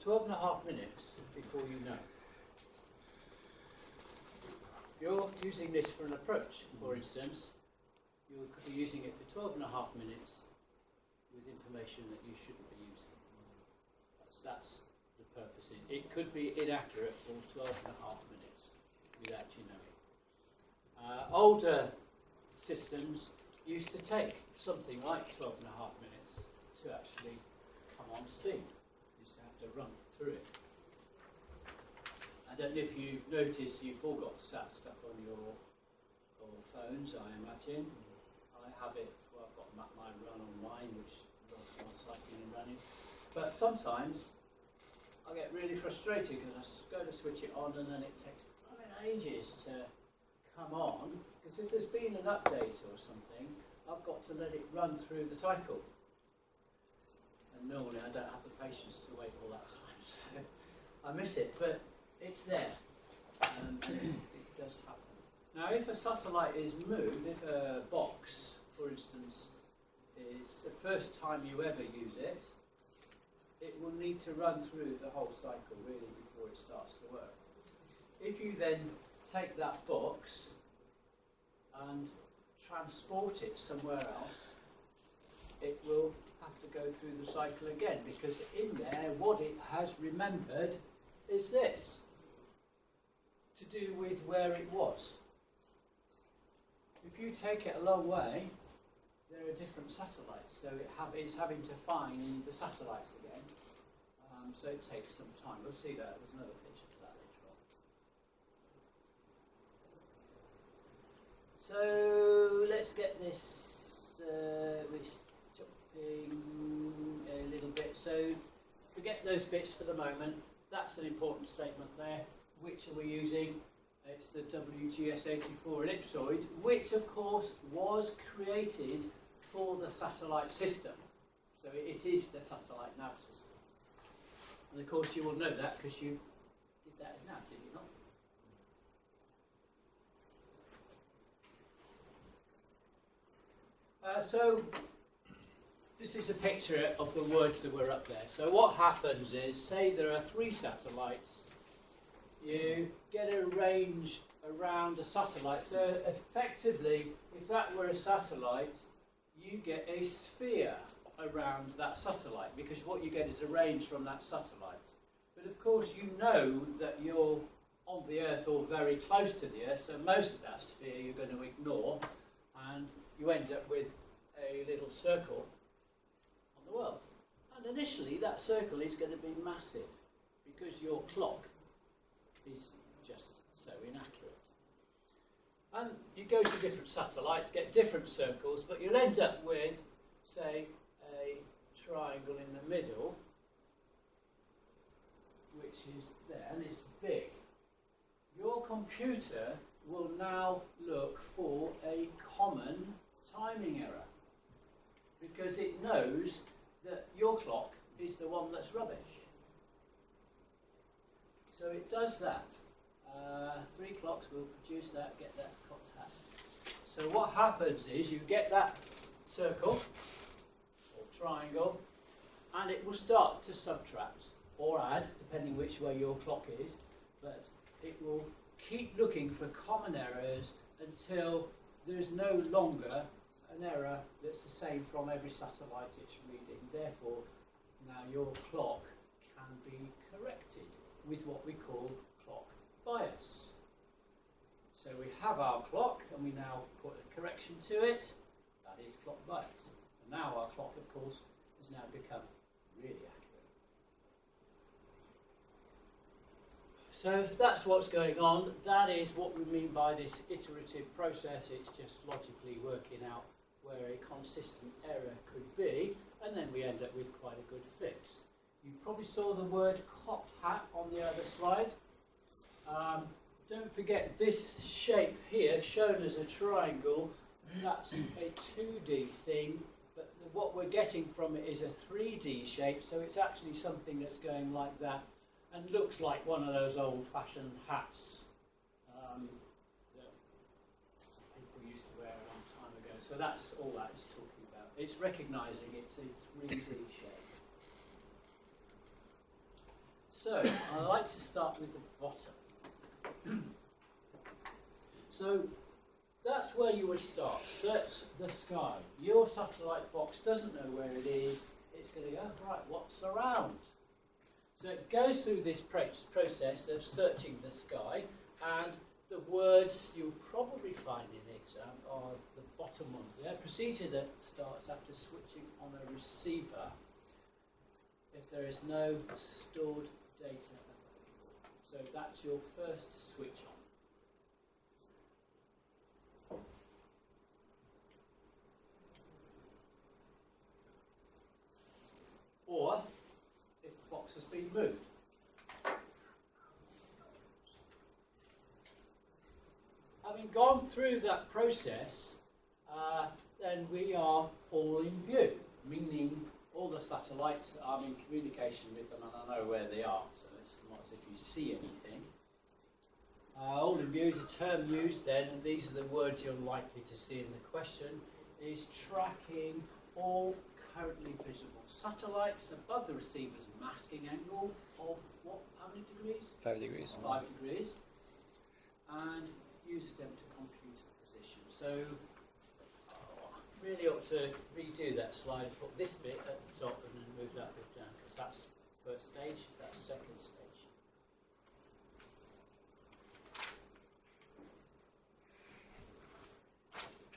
12 and a half minutes before you know. You're using this for an approach, for instance. You could be using it for 12 and a half minutes with information that you shouldn't be using. That's the purpose. It could be inaccurate for 12 and a half minutes without you knowing. Older systems used to take something like 12 and a half minutes to actually come on steam. You used to have to run through it. I don't know if you've noticed you've all got sat stuff on your phones, I imagine. I have it, well, I've got my run on mine, which runs on cycling and running. But sometimes I get really frustrated because I go to switch it on and then it takes ages to come on, because if there's been an update or something, I've got to let it run through the cycle. And normally I don't have the patience to wait all that time, so I miss it, but it's there, and it does happen. Now if a satellite is moved, if a box, for instance, is the first time you ever use it, it will need to run through the whole cycle really before it starts to work. If you then take that box and transport it somewhere else, it will have to go through the cycle again, because in there what it has remembered is this, to do with where it was. If you take it a long way, there are different satellites, so it's having to find the satellites again. So it takes some time. We'll see that. There's another picture to that later on. So let's get this jumping a little bit. So forget those bits for the moment. That's an important statement there. Which are we using? It's the WGS84 ellipsoid, which of course was created for the satellite system. So it is the satellite nav system. And of course you will know that because you did that in nav, did you not? So this is a picture of the words that were up there. So what happens is, say there are 3 satellites, you get a range around a satellite. So effectively, if that were a satellite, you get a sphere around that satellite, because what you get is a range from that satellite. But of course you know that you're on the Earth or very close to the Earth, so most of that sphere you're going to ignore, and you end up with a little circle on the world. And initially that circle is going to be massive, because your clock is just so inaccurate. And you go to different satellites, get different circles, but you'll end up with, say, a triangle in the middle, which is there, and it's big. Your computer will now look for a common timing error, because it knows that your clock is the one that's rubbish. So it does that. 3 clocks will produce that, get that cocked hat. So what happens is you get that circle or triangle, and it will start to subtract or add, depending which way your clock is, but it will keep looking for common errors until there's no longer an error that's the same from every satellite it's reading. Therefore, now your clock can be corrected with what we call clock bias. So we have our clock, and we now put a correction to it. That is clock bias. And now our clock, of course, has now become really accurate. So that's what's going on. That is what we mean by this iterative process. It's just logically working out where a consistent error could be, and then we end up with quite a good fix. You probably saw the word cocked hat on the other slide. Don't forget this shape here, shown as a triangle, that's a 2D thing, but what we're getting from it is a 3D shape, so it's actually something that's going like that and looks like one of those old-fashioned hats that people used to wear a long time ago. So that's all that is talking about. It's recognising it's a 3D shape. So, I like to start with the bottom. So, that's where you would start. Search the sky. Your satellite box doesn't know where it is. It's going to go, right, what's around? So it goes through this process of searching the sky, and the words you'll probably find in the exam are the bottom ones. They're a procedure that starts after switching on a receiver if there is no stored data available. So that's your first switch on. Or if the box has been moved. Having gone through that process, then we are all in view, meaning all the satellites that I'm in communication with them and I know where they are, so it's not as if you see anything. All in view is a term used then, and these are the words you're likely to see in the question, is tracking all currently visible satellites above the receiver's masking angle of what, how many degrees? 5 degrees. 5 degrees, and uses them to compute the position. So, really ought to redo that slide and put this bit at the top and then move that bit down, because that's first stage, that's second stage.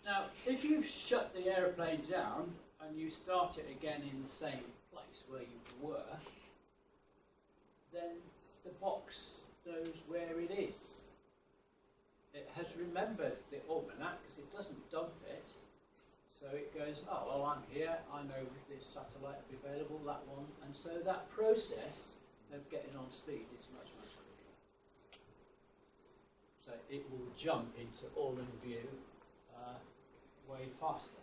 Now, if you've shut the aeroplane down and you start it again in the same place where you were, then the box knows where it is. It has remembered the almanac because it doesn't dump it. So it goes, oh, well, I'm here, I know this satellite will be available, that one. And so that process of getting on speed is much, much quicker. So it will jump into all in view way faster.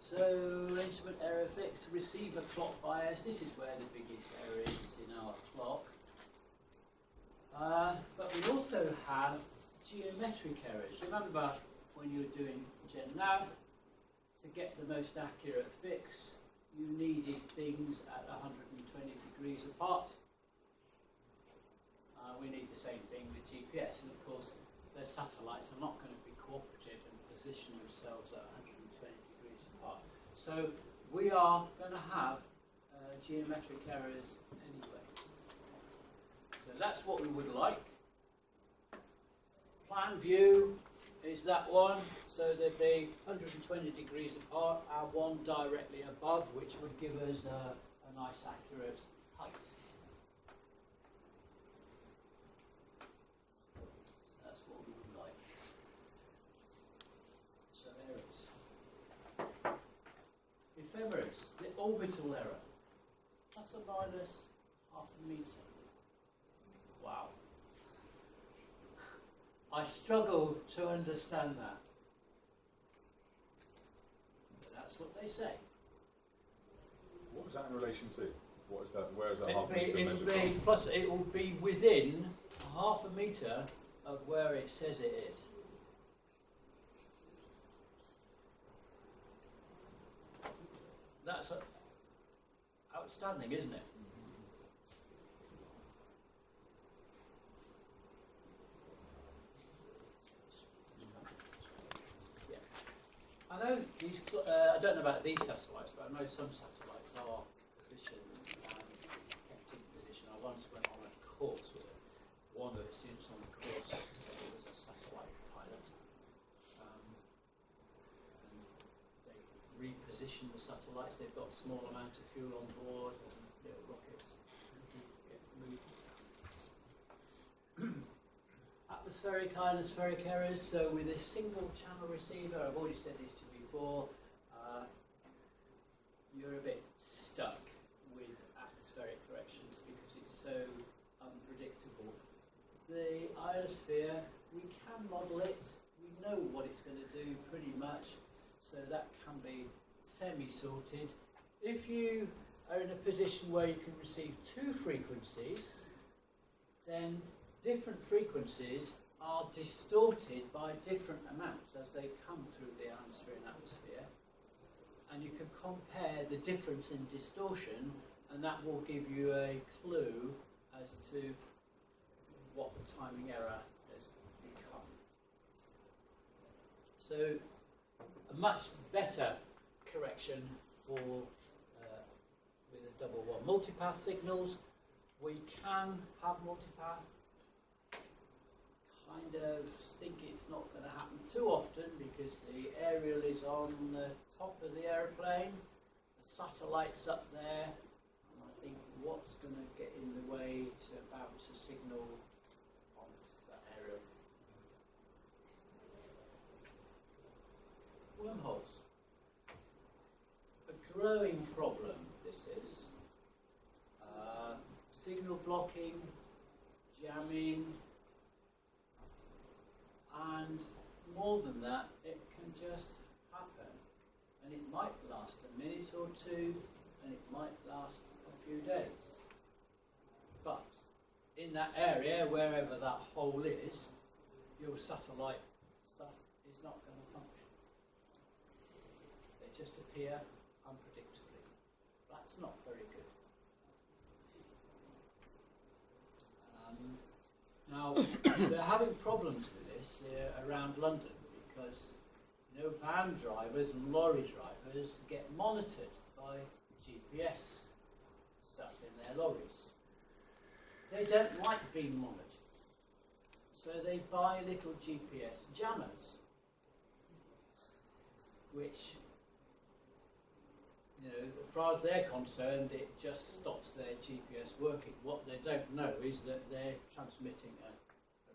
So, instrument error fixed, receiver clock bias. This is where the biggest error is in our clock. But we also have geometric errors. Remember when you were doing RadioNav, to get the most accurate fix, you needed things at 120 degrees apart. We need the same thing with GPS, and of course the satellites are not going to be cooperative and position themselves at 120 degrees apart. So we are going to have geometric errors anyway. So that's what we would like. Plan view is that one, so they'd be 120 degrees apart, and one directly above, which would give us a nice accurate height. Ephemeris, the orbital error, plus or minus half a metre. Wow. I struggle to understand that. But that's what they say. What is that in relation to? What is that? Where is that half a metre measured from? Plus, it will be within half a metre of where it says it is. That's outstanding, isn't it? Yeah. I know these. I don't know about these satellites, but I know some satellites are positioned and kept in position. I once went on a course with one of the students on the course. So it was a satellite pilot. Reposition the satellites. They've got a small amount of fuel on board and little rockets get moved. Atmospheric, ionospheric errors. So with a single channel receiver, I've already said this to you before, you're a bit stuck with atmospheric corrections because it's so unpredictable. The ionosphere, we can model it. We know what it's going to do pretty much. So that can be semi-sorted. If you are in a position where you can receive two frequencies, then different frequencies are distorted by different amounts as they come through the ionosphere and atmosphere. And you can compare the difference in distortion, and that will give you a clue as to what the timing error has become. So a much better correction for with a double one multipath signals. We can have multipath. Kind of think it's not going to happen too often because the aerial is on the top of the aeroplane, the satellite's up there, and I think what's going to get in the way to bounce a signal onto that aerial? Wormholes. A growing problem this is. Signal blocking, jamming, and more than that, it can just happen. And it might last a minute or two, and it might last a few days. But in that area, wherever that hole is, your satellite stuff is not going to function. They just appear unpredictably. That's not very good. Now, they're having problems with this around London because, you know, van drivers and lorry drivers get monitored by GPS stuff in their lorries. They don't like being monitored, so they buy little GPS jammers, which, you know, as far as they're concerned, it just stops their GPS working. What they don't know is that they're transmitting a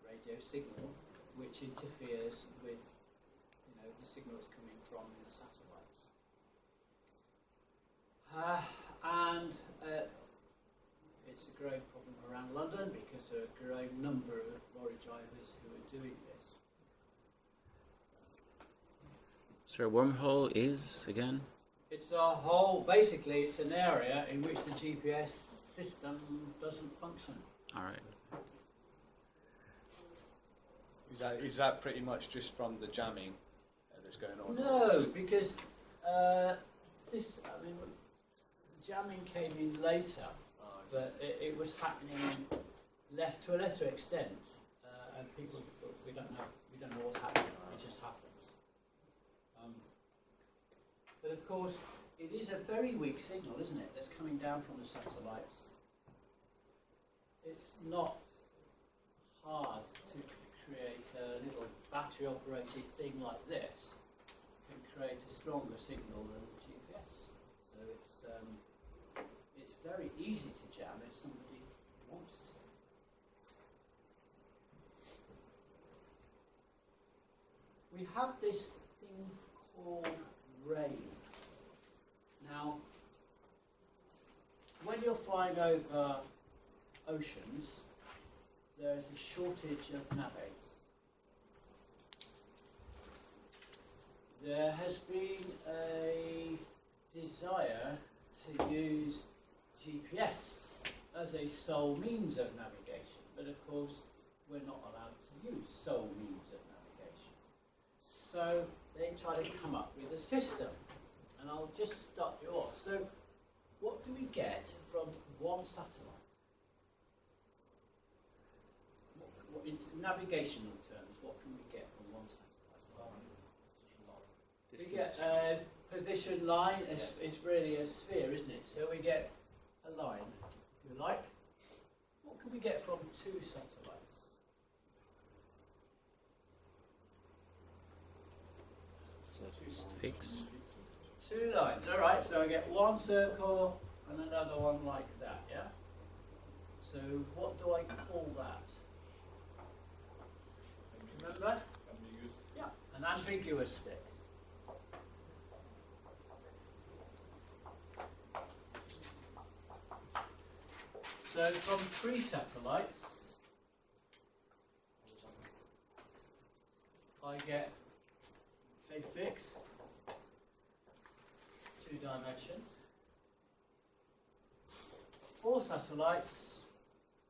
radio signal which interferes with, you know, the signals coming from the satellites. It's a growing problem around London because there are a growing number of lorry drivers who are doing this. So a wormhole is, again? It's a hole, basically it's an area in which the GPS system doesn't function. Alright. Is that pretty much just from the jamming that's going on? No, because this, I mean, jamming came in later, but it was happening to a lesser extent, and people, we don't know what's happening, it just happens. But of course, it is a very weak signal, isn't it, that's coming down from the satellites. It's not hard to create a little battery-operated thing like this. It can create a stronger signal than the GPS. So it's very easy to jam if somebody wants to. We have this thing called rain. Now, when you're flying over oceans, there is a shortage of navigators. There has been a desire to use GPS as a sole means of navigation, but of course we're not allowed to use sole means of navigation. So they try to come up with a system, and I'll just start you off. So what do we get from one satellite? In navigational terms, what can we get from one satellite? We get a position line. It's really a sphere, isn't it? So we get a line, if you like. What can we get from two satellites? So it's fixed. Two lines, all right. So I get one circle and another one like that, yeah? So what do I call that? Remember? Ambiguous. Yeah, an ambiguous stick. So from three satellites, I get a fix, 2 dimensions. 4 satellites,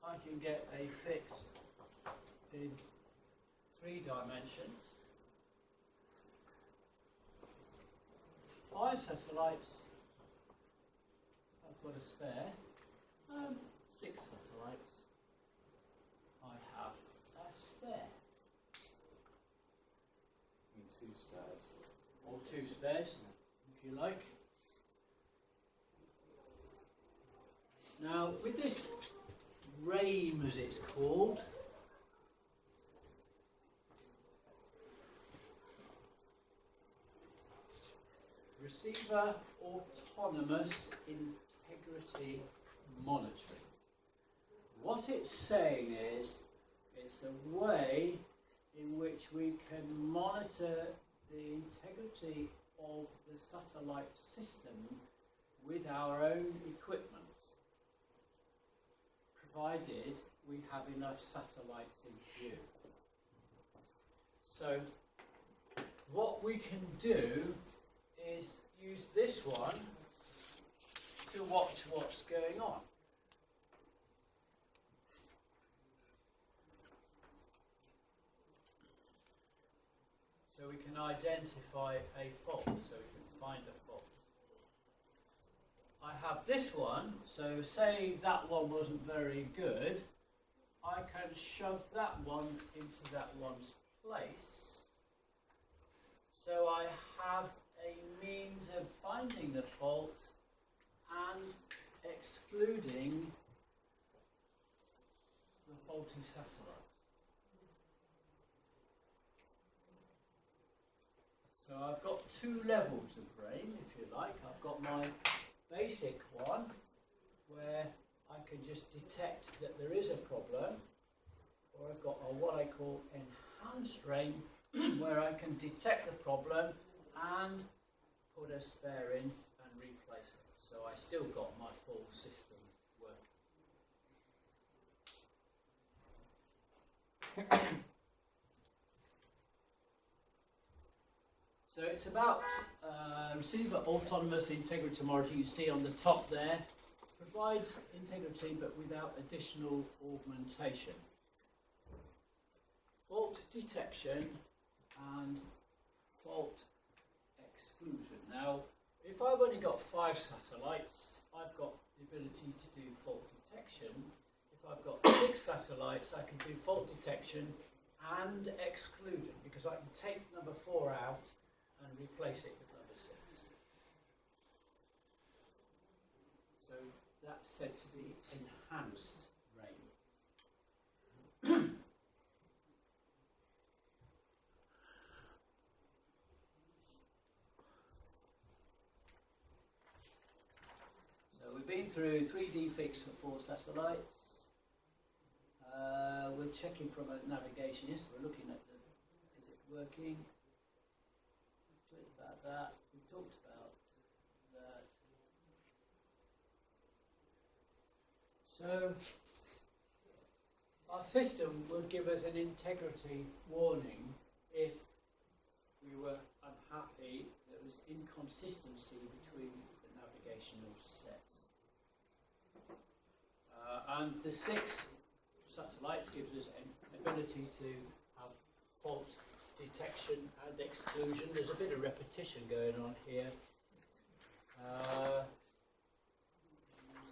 I can get a fix in 3 dimensions. 5 satellites. I've got a spare. 6 satellites. I have a spare. And 2 spares. Or 2 spares, if you like. Now, with this RAIM, as it's called, Receiver Autonomous Integrity Monitoring. What it's saying is, it's a way in which we can monitor the integrity of the satellite system with our own equipment, provided we have enough satellites in view. So what we can do is use this one to watch what's going on. So we can identify a fault, so we can find a fault. I have this one, so say that one wasn't very good, I can shove that one into that one's place. So I have a means of finding the fault and excluding the faulty satellite. So I've got 2 levels of RAIN, if you like. I've got my basic one, where I can just detect that there is a problem, or I've got what I call enhanced RAIN, where I can detect the problem and put a spare in and replace it. So I still got my full system working. So it's about receiver autonomous integrity monitoring. You see on the top there, provides integrity but without additional augmentation. Fault detection and fault exclusion. Now, if I've only got 5 satellites, I've got the ability to do fault detection. If I've got 6 satellites, I can do fault detection and exclusion, because I can take number 4 out and replace it with number 6. So that's said to be enhanced RAIN. So we've been through 3D fix for 4 satellites. We're checking from a navigationist. We're looking at is it working? We talked about that. We talked about that. So our system would give us an integrity warning if we were unhappy there was inconsistency between the navigational sets. And the 6 satellites gives us an ability to have fault detection and exclusion. There's a bit of repetition going on here.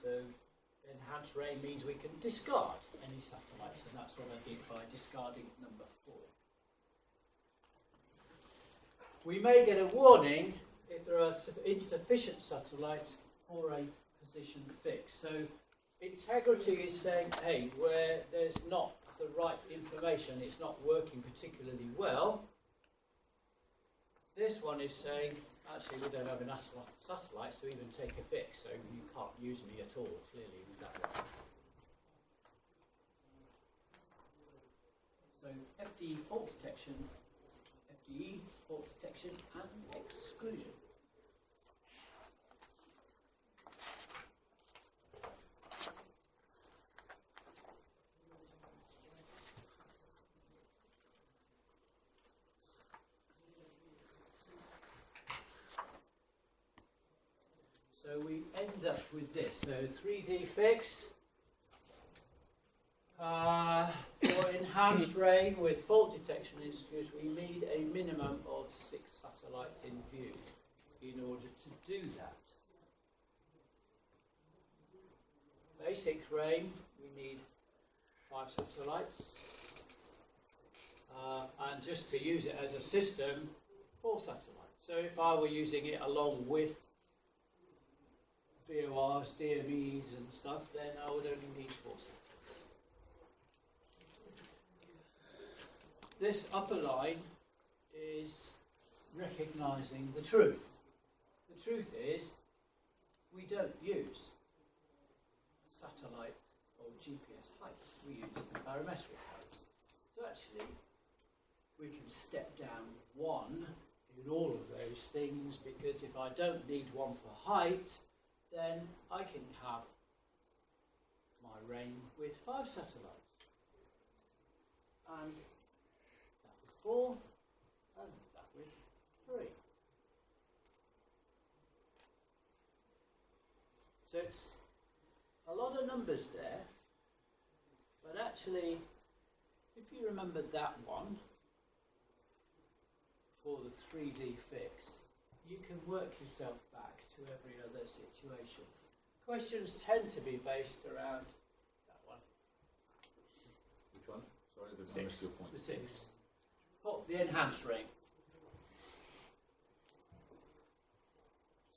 So enhanced RAIN means we can discard any satellites, and that's what I did by discarding number 4. We may get a warning if there are insufficient satellites for a position fix. So integrity is saying, hey, where there's not the right information, it's not working particularly well. This one is saying, actually, we don't have enough satellites to even take a fix, so you can't use me at all, clearly, with that one. So FDE fault detection, FDE fault detection and exclusion. So we end up with this. So 3D fix for enhanced RAIN with fault detection is we need a minimum of 6 satellites in view. in order to do that. Basic frame, we need 5 satellites, and just to use it as a system, 4 satellites. So if I were using it along with VORs, DMEs and stuff, then I would only need 4 satellites. This upper line is recognising the truth. The truth is, we don't use satellite or GPS height, we use barometric height. So actually, we can step down 1 in all of those things, because if I don't need 1 for height, then I can have my rain with 5 satellites. And that with 4, and that with 3. So it's a lot of numbers there, but actually, if you remember that one for the 3D fix, you can work yourself back to every other situation. Questions tend to be based around that one. Which one? Sorry, I Six. missed your point. The 6. The enhanced ring.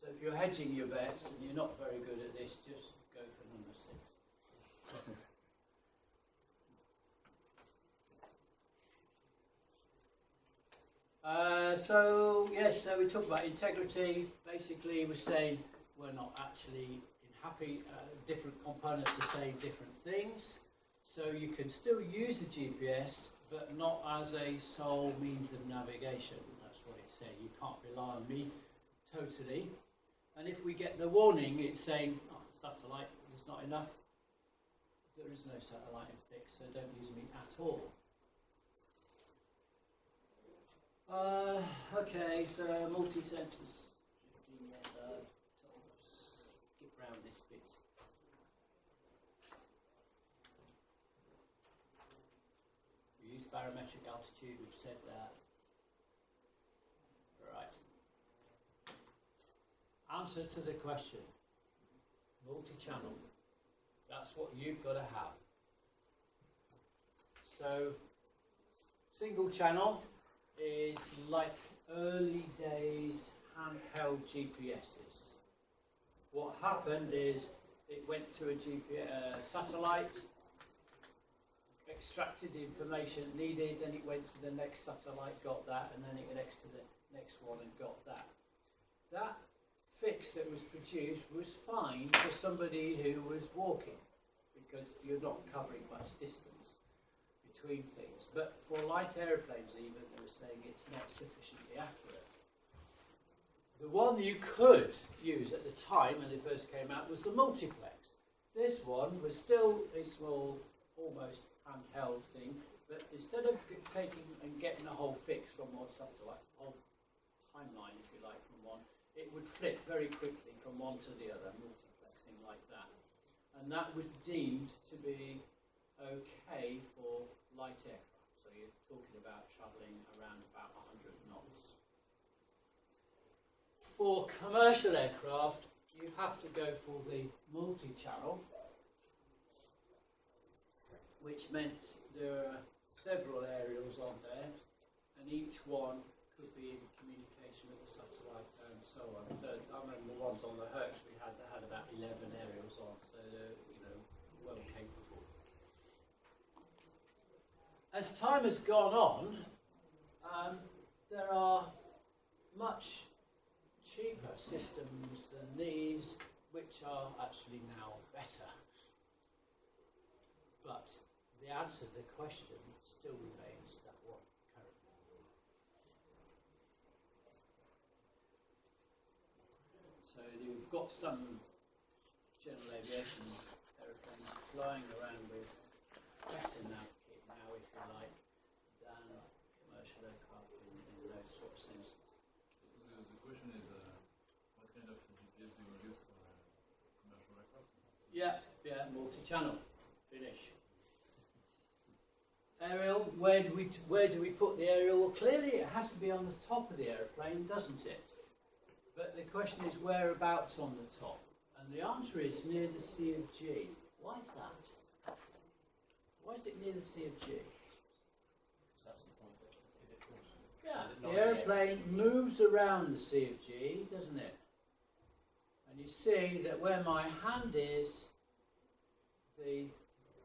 So if you're hedging your bets and you're not very good at this, just go for number 6. So we talked about integrity. Basically, we're saying we're not actually happy. Different components are saying different things. So you can still use the GPS, but not as a sole means of navigation. That's what it's saying. You can't rely on me totally. And if we get the warning, it's saying, oh, satellite is not enough. There is no satellite in fix, so don't use me at all. Okay, so multi-sensors. Skip round this bit. We use barometric altitude, we've said that. Right. Answer to the question. Multi-channel. That's what you've got to have. So, single channel is like early days handheld GPSs. What happened is it went to a satellite, extracted the information it needed, then it went to the next satellite, got that, and then it next to the next one and got that. That fix that was produced was fine for somebody who was walking, because you're not covering much distance between things. But for light airplanes even, they were saying it's not sufficiently accurate. The one you could use at the time when they first came out was the multiplex. This one was still a small, almost handheld thing, but instead of taking and getting a whole fix from one satellite, a whole timeline if you like from one, it would flip very quickly from one to the other, multiplexing like that. And that was deemed to be okay for light aircraft. So you're talking about travelling around about 100 knots. For commercial aircraft, you have to go for the multi-channel, which meant there are several aerials on there, and each one could be in communication with the satellite and so on. So I remember the ones on the Hertz we had that had about 11 aerials on, so they're well capable. As time has gone on, there are much cheaper systems than these, which are actually now better. But the answer to the question still remains that one currently. So you've got some general aviation aeroplanes flying around with better nav kit now, if you like, than commercial aircraft in those sort of senses. The question is, what kind of GPS do you use for commercial aircraft? Yeah, multi-channel. Finish. Aerial, where do we put the aerial? Well, clearly it has to be on the top of the aeroplane, doesn't it? But the question is whereabouts on the top? And the answer is near the C of G. Why is that? Why is it near the C of G? That's the point. If it was, Yeah, so the aeroplane moves around the C of G, doesn't it? And you see that where my hand is, the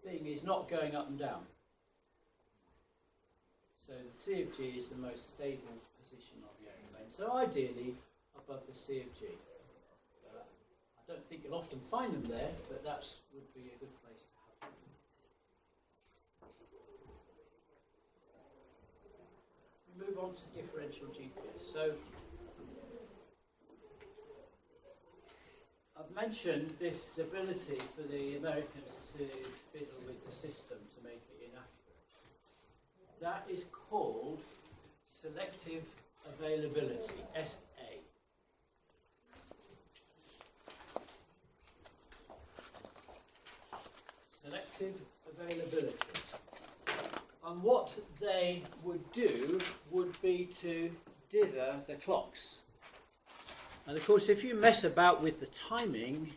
thing is not going up and down. So the C of G is the most stable position of the aeroplane. So ideally above the C of G. I don't think you'll often find them there, but that would be a good place to have them. We move on to differential GPS. So I've mentioned this ability for the Americans to fiddle with the system to make it inaccurate. That is called selective availability, SA. Selective availability. And what they would do would be to dither the clocks. And of course, if you mess about with the timing,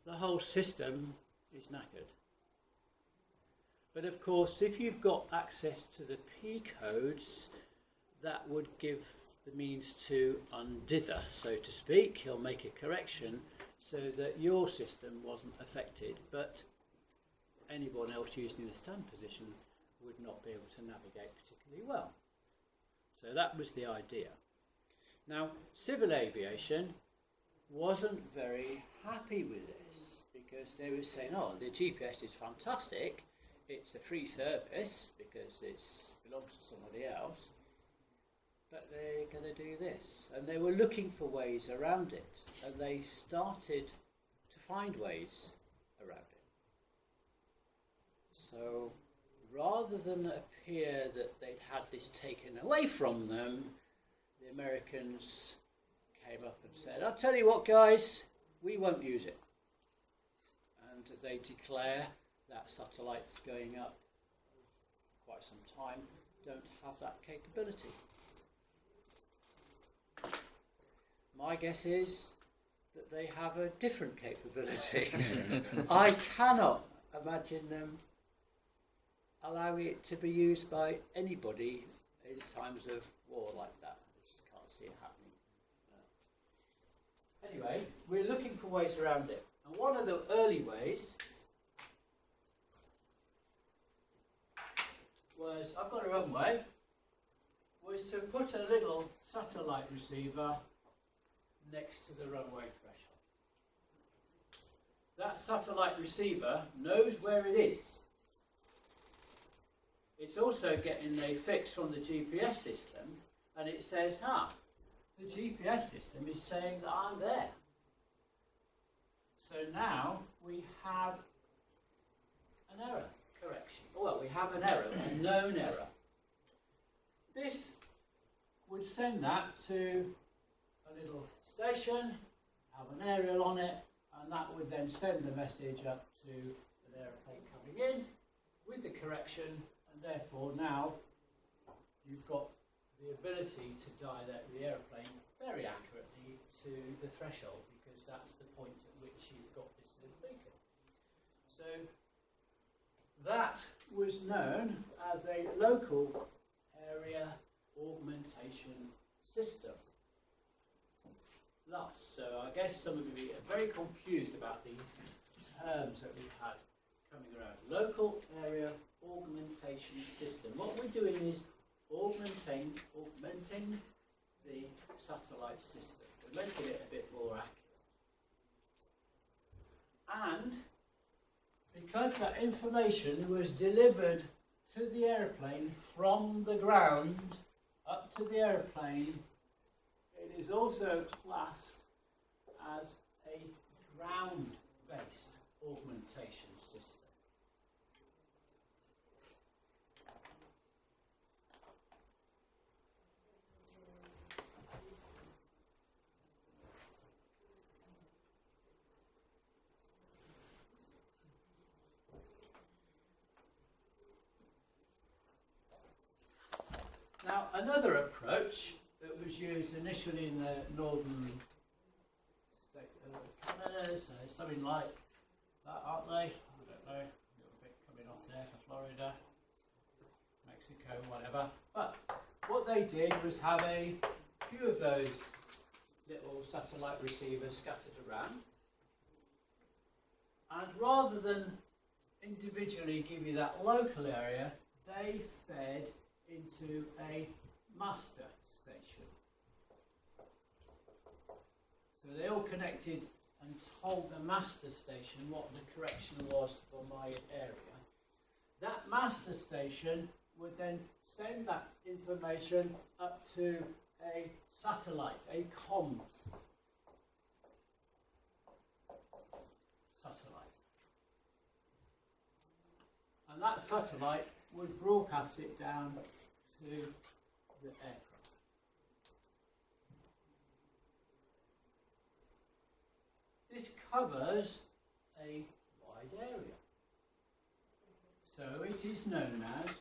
the whole system is knackered. But of course, if you've got access to the P codes, that would give the means to undither, so to speak. He'll make a correction so that your system wasn't affected, but anyone else using the stand position would not be able to navigate particularly well. So that was the idea. Now, civil aviation wasn't very happy with this because they were saying, oh, the GPS is fantastic, it's a free service because it belongs to somebody else, but they're going to do this. And they were looking for ways around it, and they started to find ways around it. So rather than appear that they'd had this taken away from them, the Americans came up and said, I'll tell you what, guys, we won't use it. And they declare that satellites going up for quite some time don't have that capability. My guess is that they have a different capability. I cannot imagine them allowing it to be used by anybody in times of war like that. I just can't see it happening. Anyway, we're looking for ways around it. And one of the early ways was, I've got a runway, was to put a little satellite receiver next to the runway threshold. That satellite receiver knows where it is. It's also getting a fix from the GPS system, and it says, the GPS system is saying that I'm there. So now we have an error correction. Well, we have an error, a known error. This would send that to a little station, have an aerial on it, and that would then send the message up to an aeroplane coming in with the correction, and therefore now you've got the ability to direct the aeroplane very accurately to the threshold, because that's the point at which you've got this little beacon. So that was known as a local area augmentation system. So I guess some of you are very confused about these terms that we've had coming around. Local area augmentation system. What we're doing is augmenting the satellite system. We're making it a bit more accurate. And because that information was delivered to the aeroplane from the ground up to the aeroplane, it is also classed as a ground-based augmentation system. Now, another approach that It was used initially in the northern state of Canada, so something like that, aren't they? I don't know, a little bit coming off there for Florida, Mexico, whatever. But what they did was have a few of those little satellite receivers scattered around, and rather than individually give you that local area, they fed into a master station. So they all connected and told the master station what the correction was for my area. That master station would then send that information up to a satellite, a comms satellite. And that satellite would broadcast it down to the aircraft. This covers a wide area. So it is known as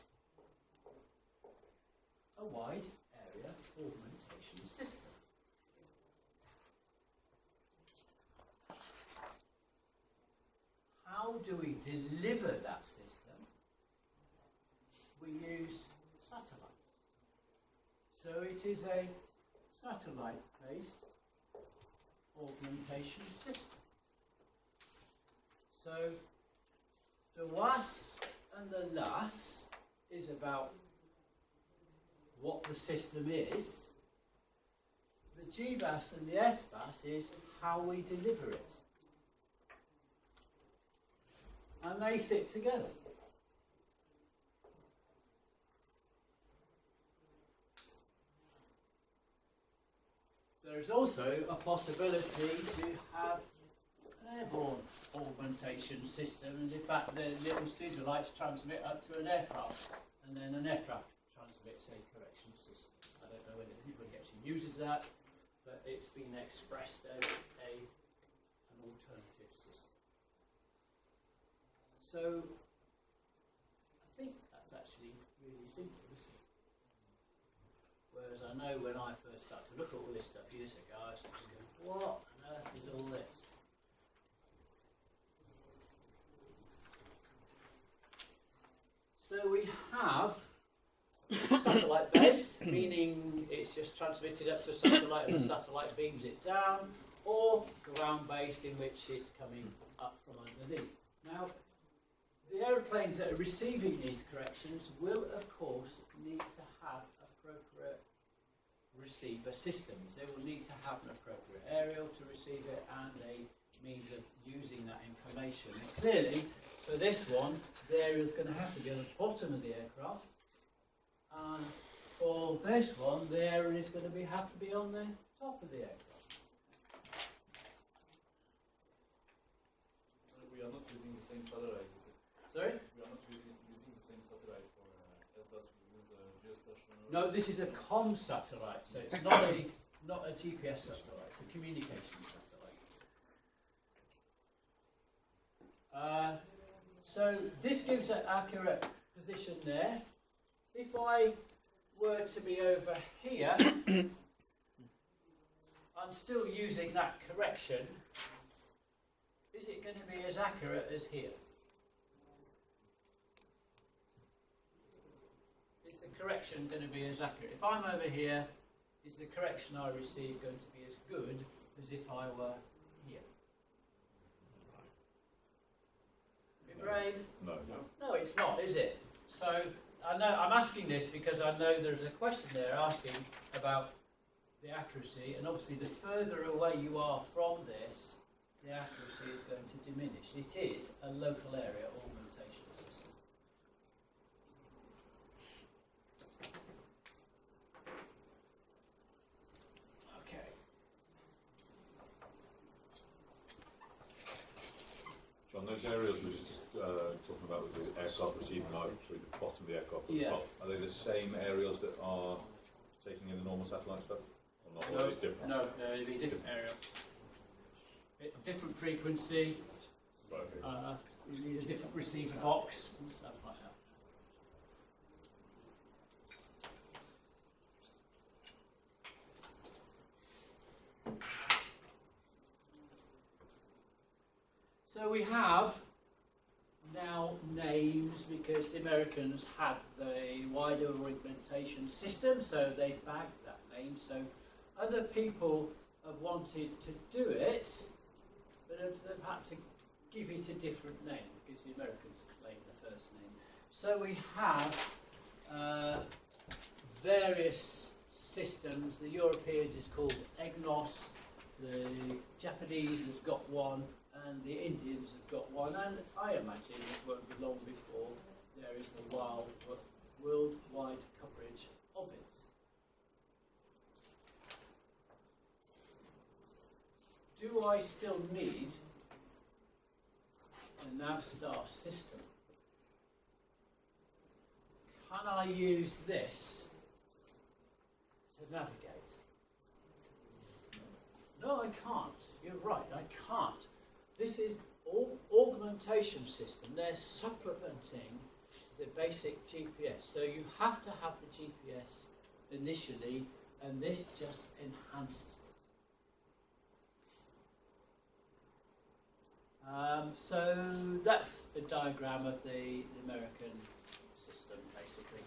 a wide area augmentation system. How do we deliver that system? We use satellite. So it is a satellite-based augmentation system. So the WAS and the LAS is about what the system is. The GBAS and the SBAS is how we deliver it. And they sit together. There is also a possibility to have an airborne augmentation system, and in fact the little satellites transmit up to an aircraft, and then an aircraft transmits a correction system. I don't know whether anybody actually uses that, but it's been expressed as an alternative system. So I think that's actually really simple, isn't it? Whereas I know when I first started to look at all this stuff years ago, I was just going, what on earth is all this? So we have satellite based, meaning it's just transmitted up to a satellite and the satellite beams it down, or ground based, in which it's coming up from underneath. Now, the aeroplanes that are receiving these corrections will, of course, need to have appropriate receiver systems. They will need to have an appropriate aerial to receive it and a means of using that information. And clearly, for this one, the aerial is going to have to be on the bottom of the aircraft, and for this one, the aerial is going to have to be on the top of the aircraft. We are not using the same satellite, is it? Sorry? We are not using the same satellite for SBAS. We use geostationary. No, this is a comm satellite, so it's not a GPS satellite, it's a communication satellite. So this gives an accurate position there. If I were to be over here, I'm still using that correction. Is it going to be as accurate as here? Is the correction going to be as accurate? If I'm over here, is the correction I receive going to be as good as if I were here? Be brave? No. No, it's not, is it? So I know I'm asking this because I know there's a question there asking about the accuracy, and obviously the further away you are from this, the accuracy is going to diminish. It is a local area augmentation system. Okay. John, those areas we were just talking about with the aircraft receiving out through the bottom of the aircraft at the top, are they the same areas that are taking in the normal satellite stuff? Or not? Or are they different? No, it'll be a different area. Different frequency, Right, okay. you need a different receiver box and stuff like that. So we have now names because the Americans had the wider augmentation system, so they bagged that name. So other people have wanted to do it, but they've had to give it a different name because the Americans claim the first name. So we have various systems. The Europeans is called EGNOS, the Japanese has got one, and the Indians have got one, and I imagine it won't be long before there is a worldwide coverage of it. Do I still need a Navstar system? Can I use this to navigate? No, I can't. You're right, I can't. This is augmentation system. They're supplementing the basic GPS. So you have to have the GPS initially, and this just enhances it. So that's the diagram of the American system, basically.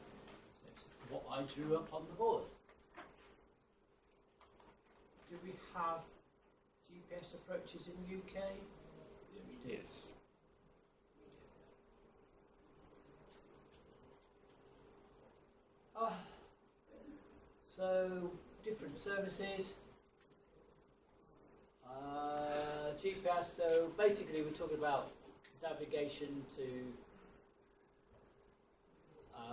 It's what I drew up on the board. Do we have GPS approaches in the UK? Yeah, we do. Yes. So different services. GPS, so basically we're talking about navigation to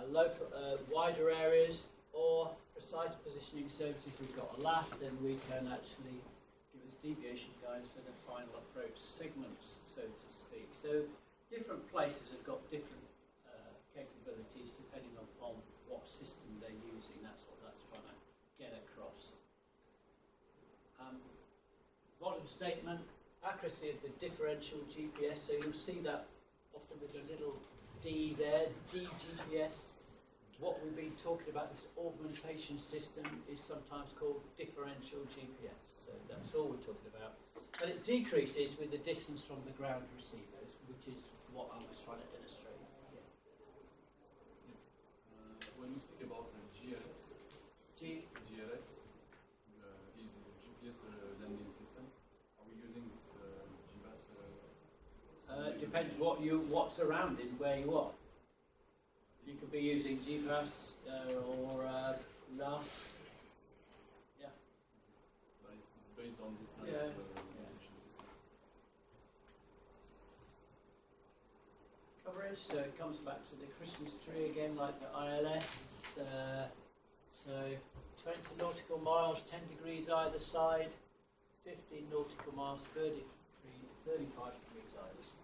local, wider areas, or precise positioning. So if we've got a last, then we can actually give us deviation guides for the final approach segments, so to speak. So different places have got different capabilities depending on what system they're using. That's what that's trying to get across. Bottom statement, accuracy of the differential GPS. So you'll see that often with a little D there, DGPS. What we've been talking about, this augmentation system, is sometimes called differential GPS. So that's all we're talking about. And it decreases with the distance from the ground receivers, which is what I was trying to illustrate here. When we speak about GLS, is GPS landing system. Are we using this GBAS? It depends what's around in where you are. You could be using GBAS or LAS. Yeah. But it's based on this kind Yeah. of landing system. Coverage, so it comes back to the Christmas tree again, like the ILS. So 20 nautical miles, 10 degrees either side, 15 nautical miles, 35 degrees either side.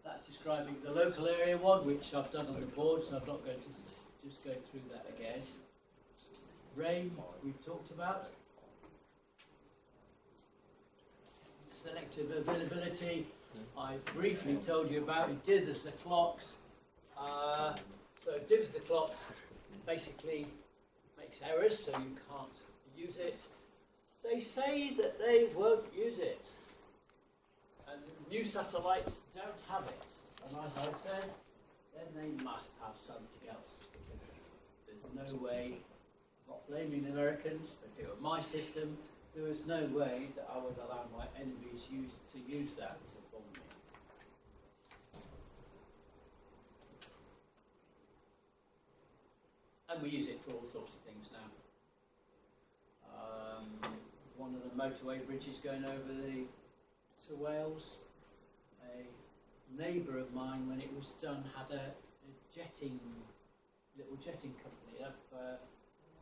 That's describing the local area one, which I've done on the board, so I'm not going to just go through that again. Rain, we've talked about. Selective availability, I briefly told you about. It dithers the clocks. So it dithers the clocks, basically makes errors, so you can't use it. They say that they won't use it. And new satellites don't have it. And as I said, then they must have something else. There's no way, I'm not blaming the Americans, if it were my system, there was no way that I would allow my enemies to use that to bomb me. And we use it for all sorts of things now. One of the motorway bridges going over to Wales, a neighbour of mine, when it was done, had a little jetting company. They have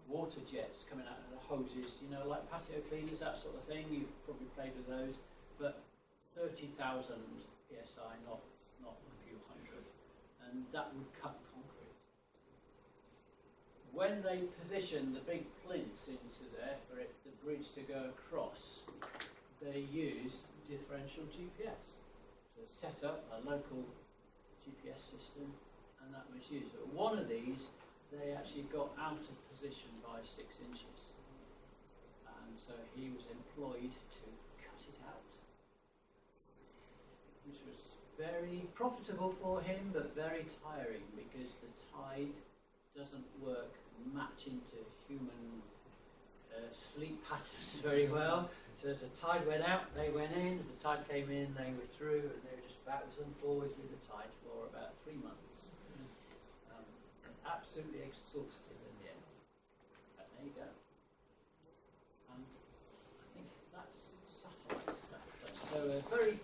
water jets coming out of the hoses, you know, like patio cleaners, that sort of thing. You've probably played with those, but 30,000 psi, not a few hundred, and that would cut concrete. When they positioned the big plinths into there for the bridge to go across, they used differential GPS. So set up a local GPS system, and that was used. But one of these, they actually got out of position by 6 inches, and so he was employed to cut it out, which was very profitable for him, but very tiring because the tide doesn't match into human sleep patterns very well. So as the tide went out, they went in. As the tide came in, they were through, and they were just backwards and forwards with the tide for about 3 months. Absolutely exhausted in the end. But there you go. And I think that's satellite stuff. So a very